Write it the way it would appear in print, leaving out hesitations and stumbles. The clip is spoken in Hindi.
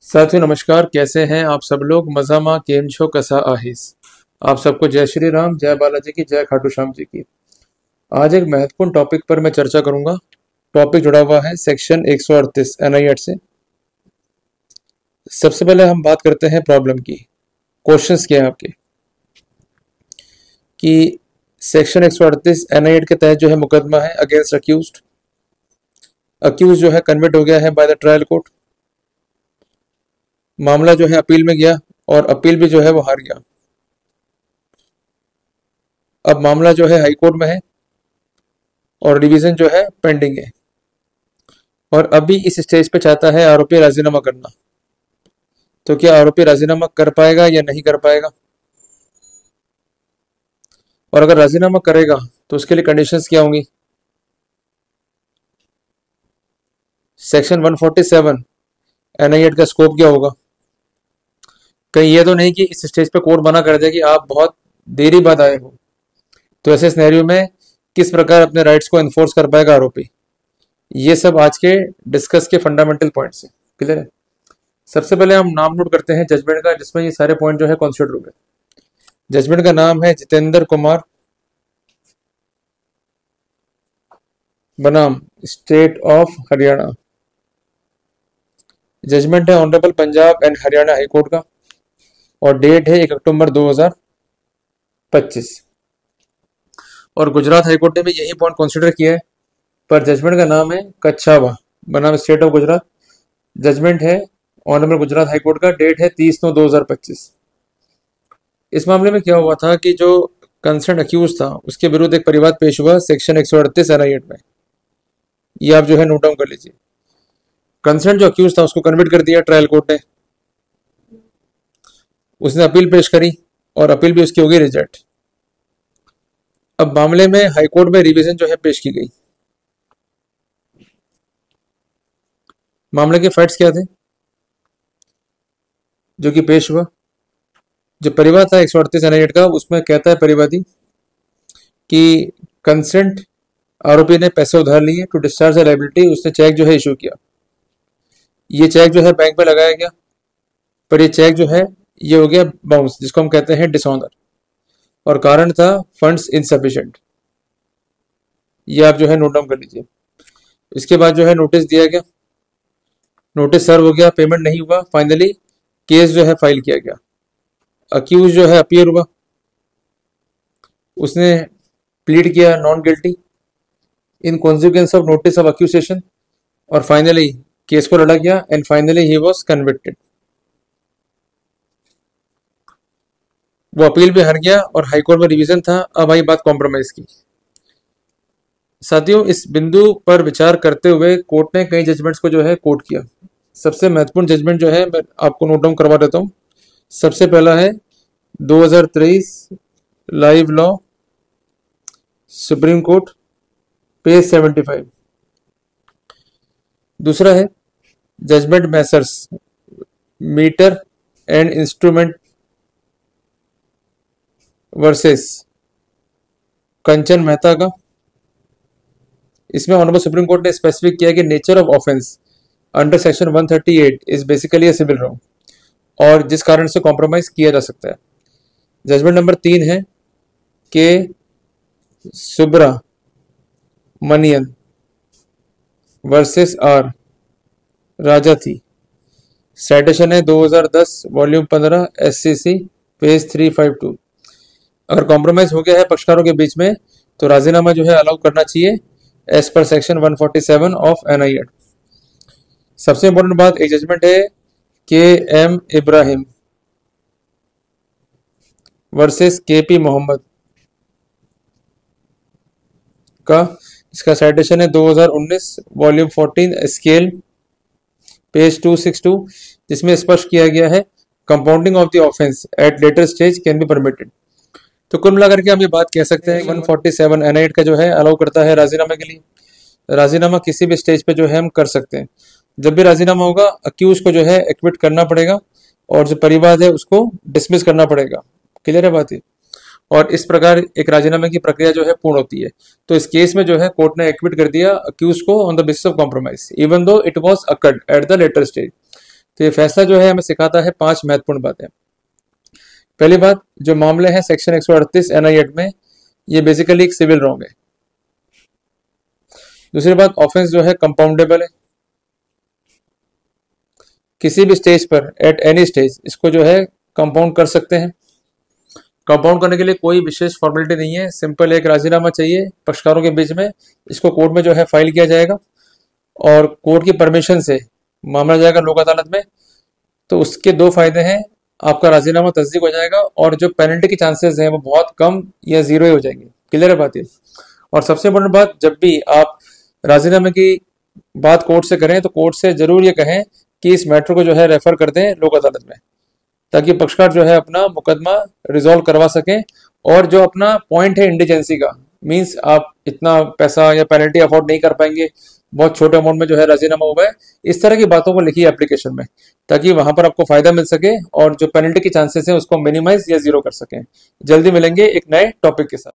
साथियों नमस्कार, कैसे हैं आप सब लोग। मजामा केम छो कसा आहिस। आप सबको जय श्री राम, जय बालाजी की, जय खाटू श्याम जी की। आज एक महत्वपूर्ण टॉपिक पर मैं चर्चा करूंगा। टॉपिक जुड़ा हुआ है सेक्शन 138 एनआई एक्ट से। सबसे पहले हम बात करते हैं प्रॉब्लम की। क्वेश्चंस क्या है आपके कि सेक्शन 138 एनआई एक्ट के तहत जो है मुकदमा है अगेंस्ट अक्यूज्ड। अक्यूज जो है कन्विक्ट हो गया है बाय द ट्रायल कोर्ट। मामला जो है अपील में गया और अपील भी जो है वो हार गया। अब मामला जो है हाई कोर्ट में है और रिवीजन जो है पेंडिंग है। और अभी इस स्टेज पे चाहता है आरोपी राजीनामा करना। तो क्या आरोपी राजीनामा कर पाएगा या नहीं कर पाएगा? और अगर राजीनामा करेगा तो उसके लिए कंडीशंस क्या होंगी? सेक्शन 147 एनआई एक्ट का स्कोप क्या होगा? कहीं ये तो नहीं कि इस स्टेज पे कोर्ट मना कर दे कि आप बहुत देरी बाद आए हो। तो ऐसे सिनेरियो में किस प्रकार अपने राइट्स को एनफोर्स कर पाएगा आरोपी? ये सब आज के डिस्कस के फंडामेंटल पॉइंट्स हैं। क्लियर है? सबसे पहले हम नाम नोट करते हैं जजमेंट का, जिसमें ये सारे पॉइंट जो है कॉन्सिडर हो गए। जजमेंट का नाम है जितेंद्र कुमार बनाम स्टेट ऑफ हरियाणा। जजमेंट है honourable Punjab and Haryana high court का और डेट है 1 अक्टूबर 2025। और गुजरात हाई कोर्ट ने भी यही पॉइंट कंसीडर किया है, पर जजमेंट का नाम है कच्छावा बनाम स्टेट ऑफ गुजरात। जजमेंट है ऑनरेबल गुजरात हाई कोर्ट का, डेट है 30/9/2025। इस मामले में क्या हुआ था कि जो कंसर्न अक्यूज था उसके विरुद्ध एक परिवाद पेश हुआ सेक्शन 138 एनआई एक्ट में। ये आप जो है नोट डाउन कर लीजिए। कंसर्न जो अक्यूज था उसको कन्विक्ट कर दिया ट्रायल कोर्ट ने। उसने अपील पेश करी और अपील भी उसकी हो गई रिजेक्ट। अब मामले में हाईकोर्ट में रिवीजन जो है पेश की गई। मामले के फैक्ट्स क्या थे जो कि पेश हुआ? जो परिवाद था 138 एनआई एक्ट का, उसमें कहता है परिवादी कि कंसेंट आरोपी ने पैसे उधार लिए टू डिस्चार्ज द लायबिलिटी। उसने चेक जो है इशू किया। ये चेक जो है बैंक में लगाया गया, पर ये चेक जो है ये हो गया बाउंस, जिसको हम कहते हैं डिसऑनर। और कारण था फंड्स इनसफिशिएंट। ये आप जो है नोट डाउन कर लीजिए। इसके बाद जो है नोटिस दिया गया, नोटिस सर्व हो गया, पेमेंट नहीं हुआ। फाइनली केस जो है फाइल किया गया। अक्यूज जो है अपीयर हुआ, उसने प्लीड किया non guilty in consequence of notice of accusation और फाइनली केस को लड़ा गया and finally he was convicted. वो अपील भी हार गया और हाईकोर्ट में रिवीजन था। अब आई बात कॉम्प्रोमाइज की। साथियों, इस बिंदु पर विचार करते हुए कोर्ट ने कई जजमेंट्स को जो है कोट किया। सबसे महत्वपूर्ण जजमेंट जो है मैं आपको नोट डाउन करवा देता हूं। सबसे पहला है 2023 live law supreme court page 75। दूसरा है judgment messrs meter and instrument versus Kanchan Mehta का। इसमें ऑनरेबल सुप्रीम कोर्ट ने स्पेसिफिक किया कि nature of offence under section 138 is basically a civil wrong, और जिस कारण से कॉम्प्रोमाइज किया जा सकता है। जजमेंट नंबर 3 है के सुब्रा मनियन वर्सेस आर राजा थी। साइटेशन है 2010 वॉल्यूम 15 एससीसी पेज 352। अगर कॉम्प्रोमाइज हो गया है पक्षकारों के बीच में तो राजीनामा जो है अलाउ करना चाहिए as per section 147 of NI Act. सबसे इंपॉर्टेंट बात, एक जजमेंट है के K Ibrahim versus K P Mohammed का। इसका साइटेशन है 2019 वॉल्यूम 14 स्केल पेज 262, जिसमें स्पष्ट किया गया है compounding of the offence at later stage can be permitted. तो कुल मिलाकर के हम ये बात कह सकते हैं 147 एनआई एक्ट का जो है अलाउ करता है राजीनामा के लिए। राजीनामा किसी भी स्टेज पे जो है हम कर सकते हैं। जब भी राजीनामा होगा अक्यूज को जो है एक्विट करना पड़ेगा और जो परिवाद है उसको डिसमिस करना पड़ेगा। क्लियर है बात? और इस प्रकार एक राजीनामे की प्रक्रिया जो है पूर्ण होती है। तो इस केस में जो है कोर्ट ने एक्विट कर दिया अक्यूज को on the basis of compromise even though it was occurred at the later stage. तो ये फैसला जो है हमें सिखाता है 5 महत्वपूर्ण बातें। पहली बात, जो मामले हैं सेक्शन 138 एनआई एक्ट में, ये बेसिकली एक सिविल रॉन्ग है। दूसरी बात, ऑफेंस जो है कंपाउंडेबल है, किसी भी स्टेज पर, एट एनी स्टेज, इसको जो है कंपाउंड कर सकते हैं। कंपाउंड करने के लिए कोई विशेष फॉर्मेलिटी नहीं है, सिंपल एक राजीनामा चाहिए पक्षकारों के बीच में, इसको कोर्ट में जो है फाइल किया जाएगा और कोर्ट की परमिशन से मामला जाएगा लोक अदालत में। तो उसके 2 फायदे हैं, आपका राजीनामा तस्दीक हो जाएगा और जो पेनल्टी के चांसेस हैं वो बहुत कम या जीरो ही हो जाएंगे। क्लियर है बात ये। और सबसे इम्पोर्टेंट बात, जब भी आप राजीनामे की बात कोर्ट से करें तो कोर्ट से जरूर ये कहें कि इस मैटर को जो है रेफर कर दें लोक अदालत में, ताकि पक्षकार जो है अपना मुकदमा रिजॉल्व करवा सकें। और जो अपना पॉइंट है इंडिजेंसी का, मींस आप इतना पैसा या पेनल्टी अफोर्ड नहीं कर पाएंगे, बहुत छोटे अमाउंट में जो है राजीनामा हुआ है, इस तरह की बातों को लिखिए एप्लीकेशन में, ताकि वहां पर आपको फायदा मिल सके और जो पेनल्टी के चांसेस हैं उसको मिनिमाइज या जीरो कर सकें। जल्दी मिलेंगे एक नए टॉपिक के साथ।